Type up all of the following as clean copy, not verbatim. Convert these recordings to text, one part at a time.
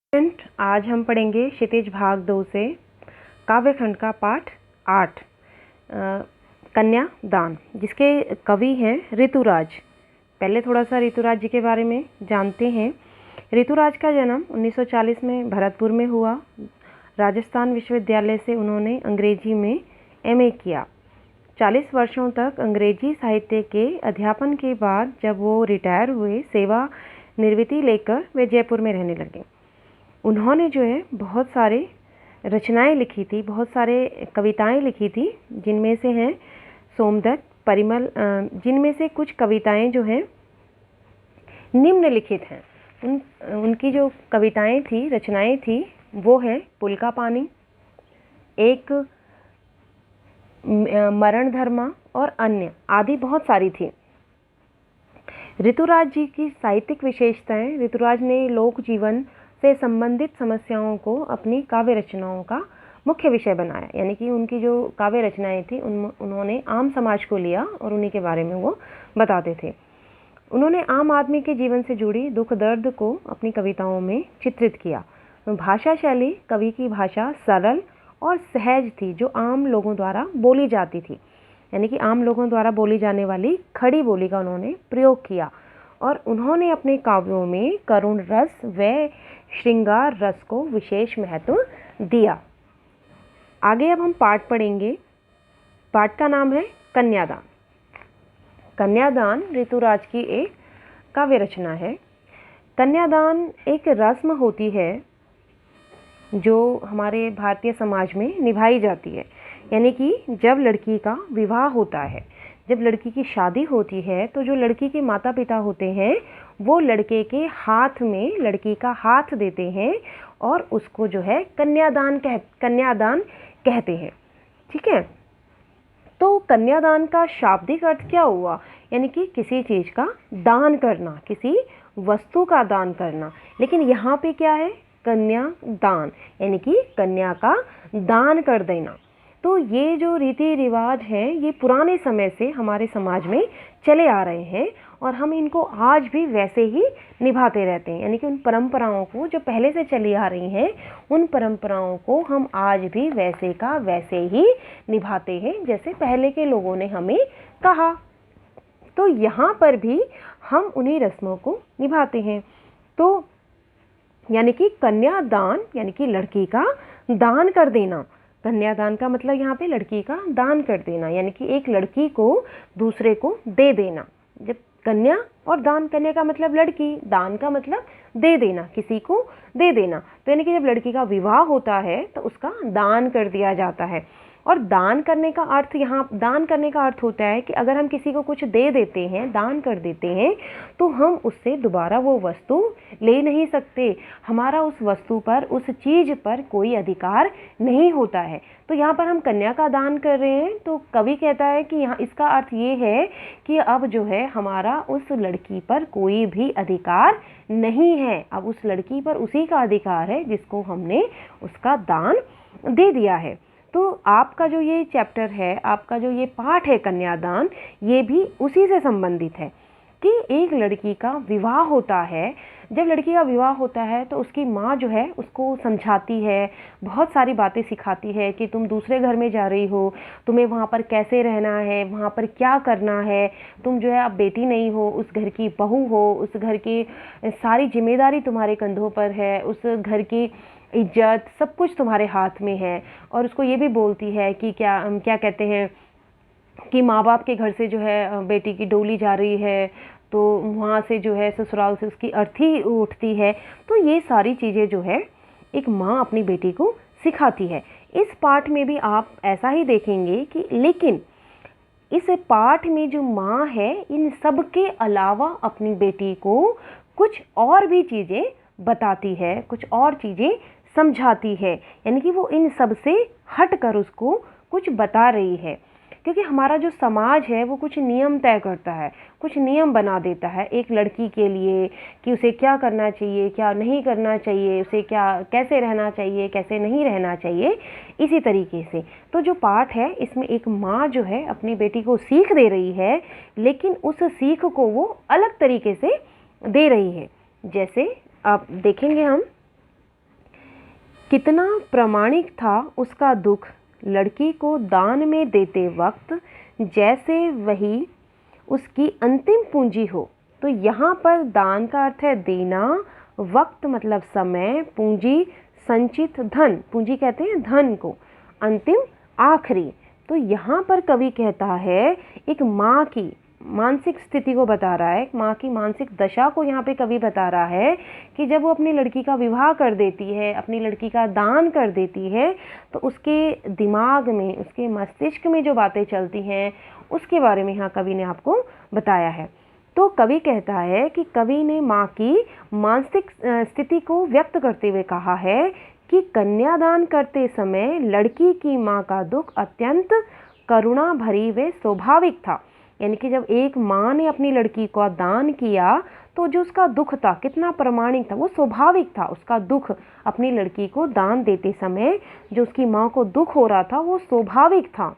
Student, आज हम पढ़ेंगे क्षितिज भाग 2 से काव्यखंड का पाठ 8 कन्यादान, जिसके कवि हैं ऋतुराज। पहले थोड़ा सा ऋतुराज जी के बारे में जानते हैं। ऋतुराज का जन्म 1940 में भरतपुर में हुआ। राजस्थान विश्वविद्यालय से उन्होंने अंग्रेजी में एमए किया। 40 वर्षों तक अंग्रेजी साहित्य के अध्यापन के बाद जब वो रिटायर हुए, सेवा निवृत्ति लेकर वे जयपुर में रहने लगे। उन्होंने जो है बहुत सारे रचनाएं लिखी थी, बहुत सारे कविताएं लिखी थी, जिनमें से हैं सोमदत्त, परिमल, जिनमें से कुछ कविताएं जो हैं निम्नलिखित हैं। उनकी जो कविताएं थी, रचनाएं थी, वो है पुल का पानी, एक मरण धर्मा और अन्य आदि बहुत सारी थी। ऋतुराज जी की साहित्यिक विशेषताएं: ऋतुराज ने लोक जीवन से संबंधित समस्याओं को अपनी काव्य रचनाओं का मुख्य विषय बनाया। यानी कि उनकी जो काव्य रचनाएं थी उन्होंने आम समाज को लिया और उन्हीं के बारे में वो बताते थे। उन्होंने आम आदमी के जीवन से जुड़ी दुख दर्द को अपनी कविताओं में चित्रित किया। भाषा शैली: कवि की भाषा सरल और सहज थी, जो आम लोगों द्वारा बोली जाती थी। यानी कि आम लोगों द्वारा बोली जाने वाली खड़ी बोली का उन्होंने प्रयोग किया। और उन्होंने अपने काव्यों में करुण रस व श्रृंगार रस को विशेष महत्व दिया। आगे अब हम पाठ पढ़ेंगे। पाठ का नाम है कन्यादान। कन्यादान ऋतुराज की एक काव्य रचना है। कन्यादान एक रस्म होती है जो हमारे भारतीय समाज में निभाई जाती है। यानी कि जब लड़की का विवाह होता है, जब लड़की की शादी होती है, तो जो लड़की के माता पिता होते हैं वो लड़के के हाथ में लड़की का हाथ देते हैं और उसको जो है कन्यादान कहते हैं। ठीक है। तो कन्यादान का शाब्दिक अर्थ क्या हुआ? यानी कि किसी चीज़ का दान करना, किसी वस्तु का दान करना। लेकिन यहाँ पे क्या है? कन्यादान, यानी कि कन्या का दान कर देना। तो ये जो रीति रिवाज हैं, ये पुराने समय से हमारे समाज में चले आ रहे हैं और हम इनको आज भी वैसे ही निभाते रहते हैं। यानी कि उन परंपराओं को जो पहले से चली आ रही हैं, उन परंपराओं को हम आज भी वैसे का वैसे ही निभाते हैं जैसे पहले के लोगों ने हमें कहा। तो यहाँ पर भी हम उन्हीं रस्मों को निभाते हैं। तो यानी कि कन्यादान यानी कि लड़की का दान कर देना। कन्यादान का मतलब यहाँ पे लड़की का दान कर देना, यानी कि एक लड़की को दूसरे को दे देना। जब कन्या और दान, कन्या का मतलब लड़की, दान का मतलब दे देना, किसी को दे देना। तो यानी कि जब लड़की का विवाह होता है तो उसका दान कर दिया जाता है। और दान करने का अर्थ, यहाँ दान करने का अर्थ होता है कि अगर हम किसी को कुछ दे देते हैं, दान कर देते हैं, तो हम उससे दोबारा वो वस्तु ले नहीं सकते। हमारा उस वस्तु पर, उस चीज़ पर कोई अधिकार नहीं होता है। तो यहाँ पर हम कन्या का दान कर रहे हैं, तो कवि कहता है कि यहाँ इसका अर्थ ये है कि अब जो है हमारा उस लड़की पर कोई भी अधिकार नहीं है। अब उस लड़की पर उसी का अधिकार है जिसको हमने उसका दान दे दिया है। तो आपका जो ये चैप्टर है, आपका जो ये पाठ है कन्यादान, ये भी उसी से संबंधित है कि एक लड़की का विवाह होता है। जब लड़की का विवाह होता है तो उसकी माँ जो है उसको समझाती है, बहुत सारी बातें सिखाती है कि तुम दूसरे घर में जा रही हो, तुम्हें वहाँ पर कैसे रहना है, वहाँ पर क्या करना है। तुम जो है अब बेटी नहीं हो, उस घर की बहू हो, उस घर की सारी जिम्मेदारी तुम्हारे कंधों पर है, उस घर की इज्जत सब कुछ तुम्हारे हाथ में है। और उसको ये भी बोलती है कि क्या कहते हैं कि माँ बाप के घर से जो है बेटी की डोली जा रही है, तो वहाँ से जो है ससुराल से उसकी अर्थी उठती है। तो ये सारी चीज़ें जो है एक माँ अपनी बेटी को सिखाती है। इस पाठ में भी आप ऐसा ही देखेंगे कि लेकिन इस पाठ में जो माँ है, इन सब के अलावा अपनी बेटी को कुछ और भी चीज़ें बताती है, कुछ और चीज़ें समझाती है। यानी कि वो इन सब से हट कर उसको कुछ बता रही है। क्योंकि हमारा जो समाज है वो कुछ नियम तय करता है, कुछ नियम बना देता है एक लड़की के लिए कि उसे क्या करना चाहिए, क्या नहीं करना चाहिए, उसे कैसे रहना चाहिए, कैसे नहीं रहना चाहिए, इसी तरीके से। तो जो पाठ है इसमें एक माँ जो है अपनी बेटी को सीख दे रही है, लेकिन उस सीख को वो अलग तरीके से दे रही है। जैसे आप देखेंगे हम कितना प्रामाणिक था उसका दुख लड़की को दान में देते वक्त, जैसे वही उसकी अंतिम पूंजी हो। तो यहाँ पर दान का अर्थ है देना, वक्त मतलब समय, पूंजी संचित धन, पूंजी कहते हैं धन को, अंतिम आखिरी। तो यहाँ पर कवि कहता है एक माँ की मानसिक स्थिति को बता रहा है, माँ की मानसिक दशा को यहाँ पे कवि बता रहा है कि जब वो अपनी लड़की का विवाह कर देती है, अपनी लड़की का दान कर देती है, तो उसके दिमाग में, उसके मस्तिष्क में जो बातें चलती हैं उसके बारे में यहाँ कवि ने आपको बताया है। तो कवि कहता है कि कवि ने माँ की मानसिक स्थिति को व्यक्त करते हुए कहा है कि कन्यादान करते समय लड़की की माँ का दुख अत्यंत करुणा भरी व स्वाभाविक था। यानी कि जब एक माँ ने अपनी लड़की को दान किया तो जो उसका दुख था कितना प्रामाणिक था, वो स्वाभाविक था। उसका दुख अपनी लड़की को दान देते समय जो उसकी माँ को दुख हो रहा था वो स्वाभाविक था।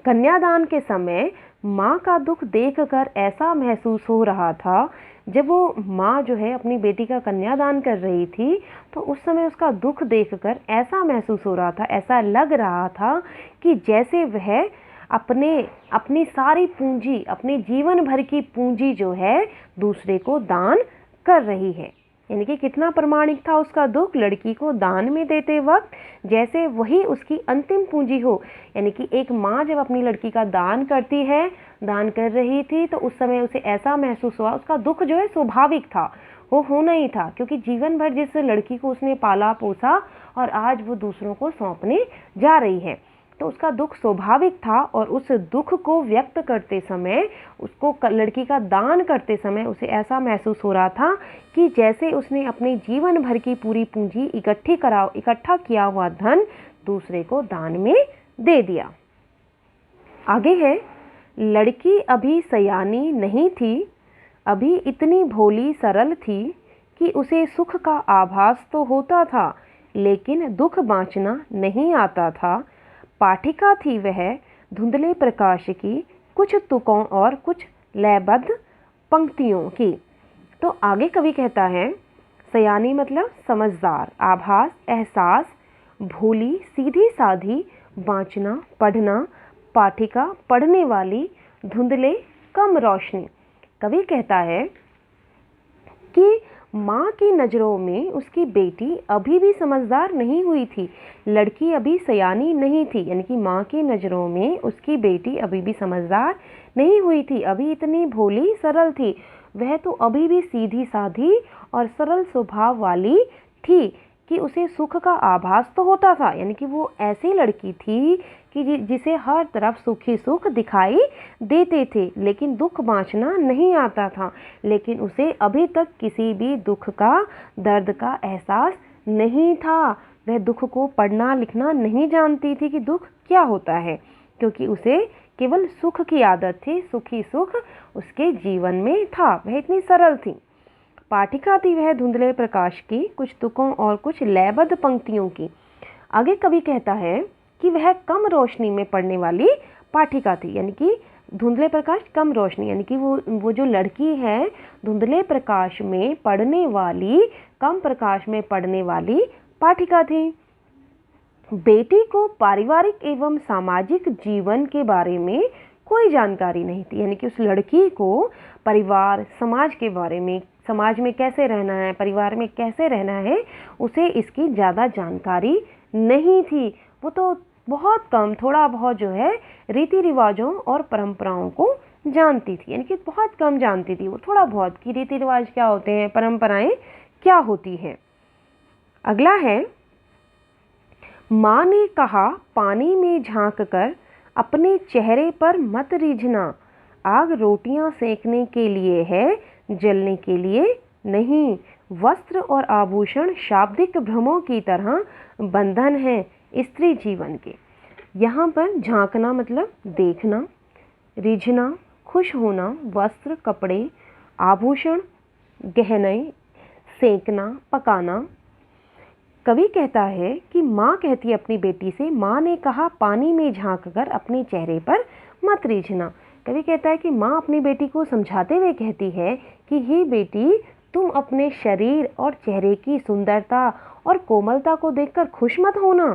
कन्यादान के समय माँ का दुख देखकर ऐसा महसूस हो रहा था, जब वो माँ जो है अपनी बेटी का कन्यादान कर रही थी तो उस समय उसका दुख देखकर ऐसा महसूस हो रहा था, ऐसा लग रहा था कि जैसे वह अपनी सारी पूंजी, अपने जीवन भर की पूंजी जो है दूसरे को दान कर रही है। यानी कि कितना प्रामाणिक था उसका दुख लड़की को दान में देते वक्त, जैसे वही उसकी अंतिम पूंजी हो। यानी कि एक माँ जब अपनी लड़की का दान करती है, दान कर रही थी, तो उस समय उसे ऐसा महसूस हुआ, उसका दुख जो है स्वाभाविक था, वो होना ही था, क्योंकि जीवन भर जिस लड़की को उसने पाला पोसा और आज वो दूसरों को सौंपने जा रही है, तो उसका दुख स्वाभाविक था। और उस दुख को व्यक्त करते समय, उसको लड़की का दान करते समय उसे ऐसा महसूस हो रहा था कि जैसे उसने अपने जीवन भर की पूरी पूंजी इकट्ठा किया हुआ धन दूसरे को दान में दे दिया। आगे है, लड़की अभी सयानी नहीं थी, अभी इतनी भोली सरल थी कि उसे सुख का आभास तो होता था लेकिन दुख बाँचना नहीं आता था। पाठिका थी वह धुंधले प्रकाश की, कुछ तुकों और कुछ लयबद्ध पंक्तियों की। तो आगे कवि कहता है, सयानी मतलब समझदार, आभास एहसास, भोली सीधी साधी, बाँचना पढ़ना, पाठिका पढ़ने वाली, धुंधले कम रोशनी। कवि कहता है कि माँ की नज़रों में उसकी बेटी अभी भी समझदार नहीं हुई थी, लड़की अभी सयानी नहीं थी। यानी कि माँ की नज़रों में उसकी बेटी अभी भी समझदार नहीं हुई थी, अभी इतनी भोली सरल थी, वह तो अभी भी सीधी साधी और सरल स्वभाव वाली थी कि उसे सुख का आभास तो होता था। यानी कि वो ऐसी लड़की थी कि जिसे हर तरफ सुख ही सुख दिखाई देते थे, लेकिन दुख बाँचना नहीं आता था। लेकिन उसे अभी तक किसी भी दुख का, दर्द का एहसास नहीं था। वह दुख को पढ़ना लिखना नहीं जानती थी कि दुख क्या होता है, क्योंकि उसे केवल सुख की आदत थी, सुख ही सुख उसके जीवन में था, वह इतनी सरल थी। पाठिका थी वह धुंधले प्रकाश की, कुछ तुकों और कुछ लयबद्ध पंक्तियों की। आगे कवि कहता है कि वह कम रोशनी में पढ़ने वाली पाठिका थी। यानी कि धुंधले प्रकाश कम रोशनी, यानी कि वो जो लड़की है धुंधले प्रकाश में पढ़ने वाली, कम प्रकाश में पढ़ने वाली पाठिका थी। बेटी को पारिवारिक एवं सामाजिक जीवन के बारे में कोई जानकारी नहीं थी। यानी कि उस लड़की को परिवार, समाज के बारे में, समाज में कैसे रहना है, परिवार में कैसे रहना है, उसे इसकी ज़्यादा जानकारी नहीं थी। वो तो बहुत कम, थोड़ा बहुत जो है रीति रिवाजों और परंपराओं को जानती थी। यानी कि बहुत कम जानती थी वो, थोड़ा बहुत कि रीति रिवाज क्या होते हैं, परंपराएं क्या होती हैं। अगला है, माँ ने कहा पानी में झांक कर अपने चेहरे पर मत रीझना, आग रोटियां सेकने के लिए है, जलने के लिए नहीं। वस्त्र और आभूषण शाब्दिक भ्रमों की तरह बंधन है स्त्री जीवन के। यहाँ पर झांकना मतलब देखना, रिझना खुश होना, वस्त्र कपड़े, आभूषण गहने, सेकना पकाना। कवि कहता है कि माँ कहती है अपनी बेटी से, माँ ने कहा पानी में झांक कर अपने चेहरे पर मत रीझना। कवि कहता है कि माँ अपनी बेटी को समझाते हुए कहती है कि हे बेटी, तुम अपने शरीर और चेहरे की सुंदरता और कोमलता को देखकर खुश मत होना।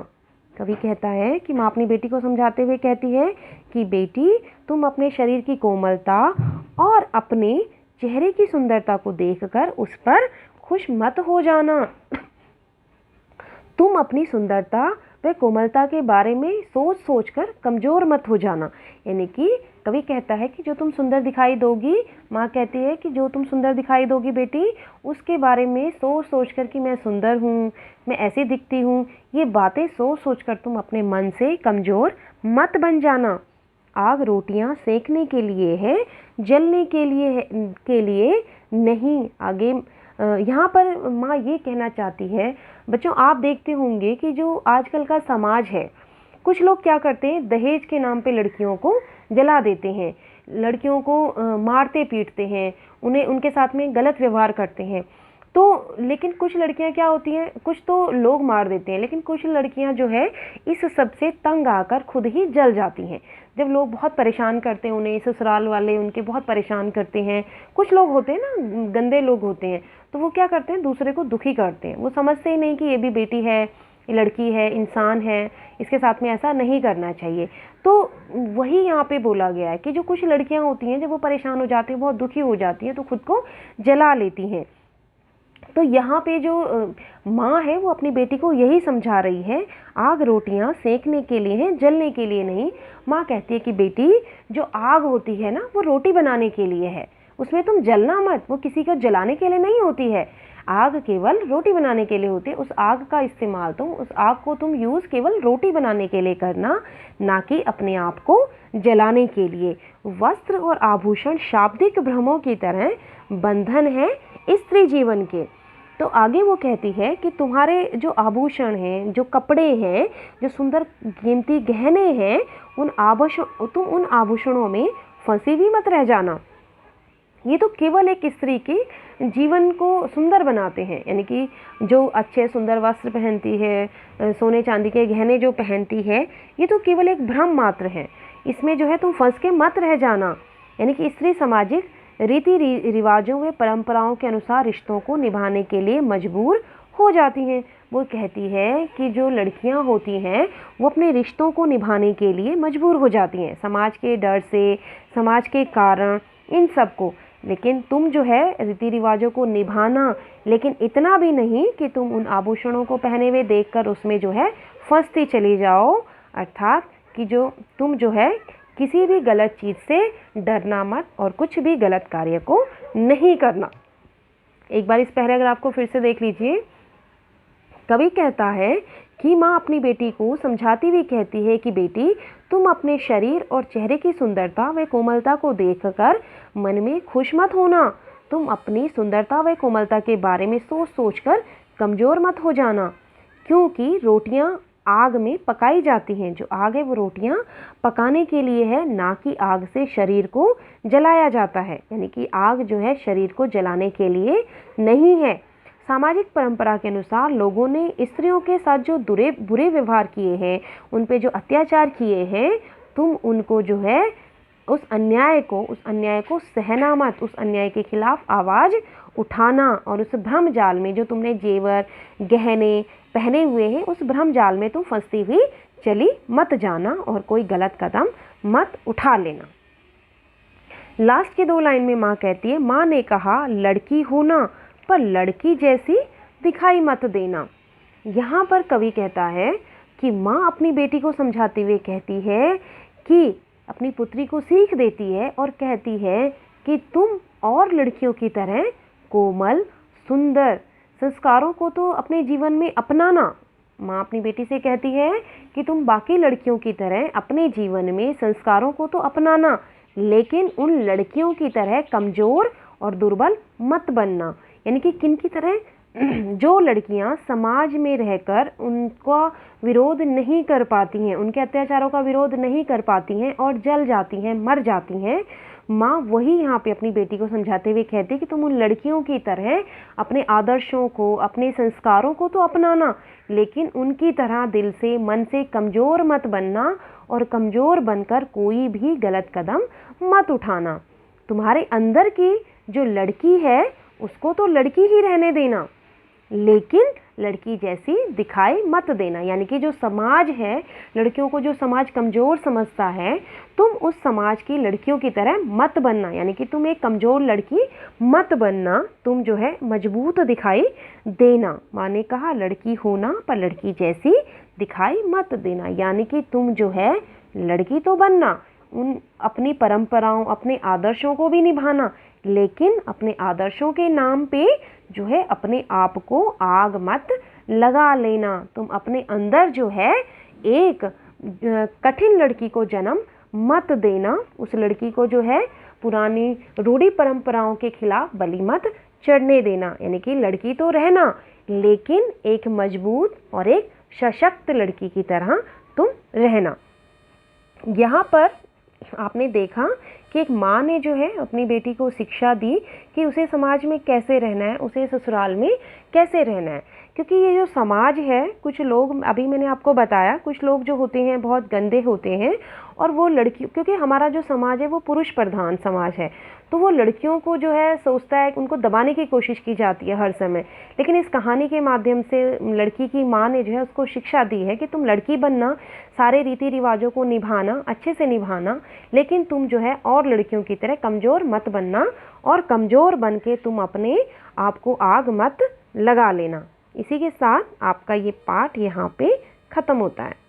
कवि कहता है कि माँ अपनी बेटी को समझाते हुए कहती है कि बेटी, तुम अपने शरीर की कोमलता और अपने चेहरे की सुंदरता को देखकर उस पर खुश मत हो जाना। तुम अपनी सुंदरता व कोमलता के बारे में सोच सोचकर कमज़ोर मत हो जाना। यानी कि कवि कहता है कि जो तुम सुंदर दिखाई दोगी, माँ कहती है कि जो तुम सुंदर दिखाई दोगी बेटी, उसके बारे में सोच सोचकर कि मैं सुंदर हूँ, मैं ऐसी दिखती हूँ, ये बातें सोच सोचकर तुम अपने मन से कमज़ोर मत बन जाना। आग रोटियां सेकने के लिए है, जलने के लिए नहीं। आगे यहाँ पर माँ ये कहना चाहती है, बच्चों आप देखते होंगे कि जो आजकल का समाज है, कुछ लोग क्या करते हैं, दहेज के नाम पे लड़कियों को जला देते हैं, लड़कियों को मारते पीटते हैं, उन्हें उनके साथ में गलत व्यवहार करते हैं। तो लेकिन कुछ लड़कियां क्या होती हैं, कुछ तो लोग मार देते हैं, लेकिन कुछ लड़कियां जो है इस सब से तंग आकर खुद ही जल जाती हैं। जब लोग बहुत परेशान करते हैं उन्हें, ससुराल वाले उनके बहुत परेशान करते हैं, कुछ लोग होते हैं ना, गंदे लोग होते हैं, तो वो क्या करते हैं, दूसरे को दुखी करते हैं। वो समझते ही नहीं कि ये भी बेटी है, ये लड़की है, इंसान है, इसके साथ में ऐसा नहीं करना चाहिए। तो वही यहाँ पे बोला गया है कि जो कुछ लड़कियाँ होती हैं, जब वो परेशान हो जाती हैं, बहुत दुखी हो जाती हैं, तो खुद को जला लेती हैं। तो यहाँ पे जो माँ है वो अपनी बेटी को यही समझा रही है, आग रोटियाँ सेकने के लिए हैं, जलने के लिए नहीं। माँ कहती है कि बेटी, जो आग होती है ना, वो रोटी बनाने के लिए है, उसमें तुम जलना मत, वो किसी को जलाने के लिए नहीं होती है। आग केवल रोटी बनाने के लिए होती है। उस आग का इस्तेमाल उस आग को तुम यूज़ केवल रोटी बनाने के लिए करना, ना कि अपने आप को जलाने के लिए। वस्त्र और आभूषण शाब्दिक भ्रमों की तरह बंधन है स्त्री जीवन के। तो आगे वो कहती है कि तुम्हारे जो आभूषण हैं, जो कपड़े हैं, जो सुंदर कीमती गहने हैं, तुम उन आभूषणों में फंसी भी मत रह जाना। ये तो केवल एक स्त्री के जीवन को सुंदर बनाते हैं। यानी कि जो अच्छे सुंदर वस्त्र पहनती है, सोने चांदी के गहने जो पहनती है, ये तो केवल एक भ्रम मात्र है। इसमें जो है तुम फंस के मत रह जाना। यानी कि स्त्री सामाजिक रीति रिवाजों व परंपराओं के अनुसार रिश्तों को निभाने के लिए मजबूर हो जाती हैं। वो कहती है कि जो लड़कियां होती हैं वो अपने रिश्तों को निभाने के लिए मजबूर हो जाती हैं, समाज के डर से, समाज के कारण, इन सब को। लेकिन तुम जो है रीति रिवाजों को निभाना, लेकिन इतना भी नहीं कि तुम उन आभूषणों को पहने हुए देखकर उसमें जो है फंसती चली जाओ। अर्थात कि जो तुम जो है किसी भी गलत चीज़ से डरना मत और कुछ भी गलत कार्य को नहीं करना। एक बार इस पैराग्राफ को फिर से देख लीजिए। कवि कहता है कि माँ अपनी बेटी को समझाती हुई कहती है कि बेटी, तुम अपने शरीर और चेहरे की सुंदरता व कोमलता को देखकर मन में खुश मत होना। तुम अपनी सुंदरता व कोमलता के बारे में सोच सोचकर कमज़ोर मत हो जाना, क्योंकि रोटियां आग में पकाई जाती हैं। जो आग है वो रोटियां पकाने के लिए है, ना कि आग से शरीर को जलाया जाता है। यानी कि आग जो है शरीर को जलाने के लिए नहीं है। सामाजिक परंपरा के अनुसार लोगों ने स्त्रियों के साथ जो बुरे व्यवहार किए हैं, उन पे जो अत्याचार किए हैं, तुम उनको जो है उस अन्याय को सहना मत, उस अन्याय के खिलाफ आवाज़ उठाना। और उस भ्रम जाल में जो तुमने जेवर गहने पहने हुए हैं, उस भ्रम जाल में तुम फंसती हुई चली मत जाना और कोई गलत कदम मत उठा लेना। लास्ट की 2 लाइन में माँ कहती है, माँ ने कहा लड़की होना पर लड़की जैसी दिखाई मत देना। यहाँ पर कवि कहता है कि माँ अपनी बेटी को समझाते हुए कहती है कि अपनी पुत्री को सीख देती है और कहती है कि तुम और लड़कियों की तरह कोमल, सुंदर संस्कारों को तो अपने जीवन में अपनाना। माँ अपनी बेटी से कहती है कि तुम बाकी लड़कियों की तरह अपने जीवन में संस्कारों को तो अपनाना, लेकिन उन लड़कियों की तरह कमज़ोर और दुर्बल मत बनना। यानी कि किन की तरह, जो लड़कियां समाज में रहकर उनका विरोध नहीं कर पाती हैं, उनके अत्याचारों का विरोध नहीं कर पाती हैं और जल जाती हैं, मर जाती हैं। माँ वही यहाँ पे अपनी बेटी को समझाते हुए कहती है कि तुम उन लड़कियों की तरह अपने आदर्शों को, अपने संस्कारों को तो अपनाना, लेकिन उनकी तरह दिल से, मन से कमज़ोर मत बनना और कमज़ोर बनकर कोई भी गलत कदम मत उठाना। तुम्हारे अंदर की जो लड़की है उसको तो लड़की ही रहने देना, लेकिन लड़की जैसी दिखाई मत देना। यानी कि जो समाज है, लड़कियों को जो समाज कमज़ोर समझता है, तुम उस समाज की लड़कियों की तरह मत बनना। यानी कि तुम एक कमज़ोर लड़की मत बनना, तुम जो है मजबूत दिखाई देना। माँ ने कहा लड़की होना पर लड़की जैसी दिखाई मत देना। यानी कि तुम जो है लड़की तो बनना, उन अपनी परंपराओं, अपने आदर्शों को भी निभाना, लेकिन अपने आदर्शों के नाम पे जो है अपने आप को आग मत लगा लेना। तुम अपने अंदर जो है एक कठिन लड़की को जन्म मत देना। उस लड़की को जो है पुरानी रूढ़ी परंपराओं के खिलाफ बलि मत चढ़ने देना। यानी कि लड़की तो रहना, लेकिन एक मजबूत और एक सशक्त लड़की की तरह तुम रहना। यहाँ पर आपने देखा कि एक माँ ने जो है अपनी बेटी को शिक्षा दी कि उसे समाज में कैसे रहना है, उसे ससुराल में कैसे रहना है। क्योंकि ये जो समाज है, कुछ लोग, अभी मैंने आपको बताया, कुछ लोग जो होते हैं बहुत गंदे होते हैं, और वो लड़की, क्योंकि हमारा जो समाज है वो पुरुष प्रधान समाज है, तो वो लड़कियों को जो है सोचता है, उनको दबाने की कोशिश की जाती है हर समय। लेकिन इस कहानी के माध्यम से लड़की की माँ ने जो है उसको शिक्षा दी है कि तुम लड़की बनना, सारे रीति रिवाजों को निभाना, अच्छे से निभाना, लेकिन तुम जो है और लड़कियों की तरह कमज़ोर मत बनना, और कमज़ोर बन के तुम अपने आप को आग मत लगा लेना। इसी के साथ आपका ये पाठ यहाँ पे ख़त्म होता है।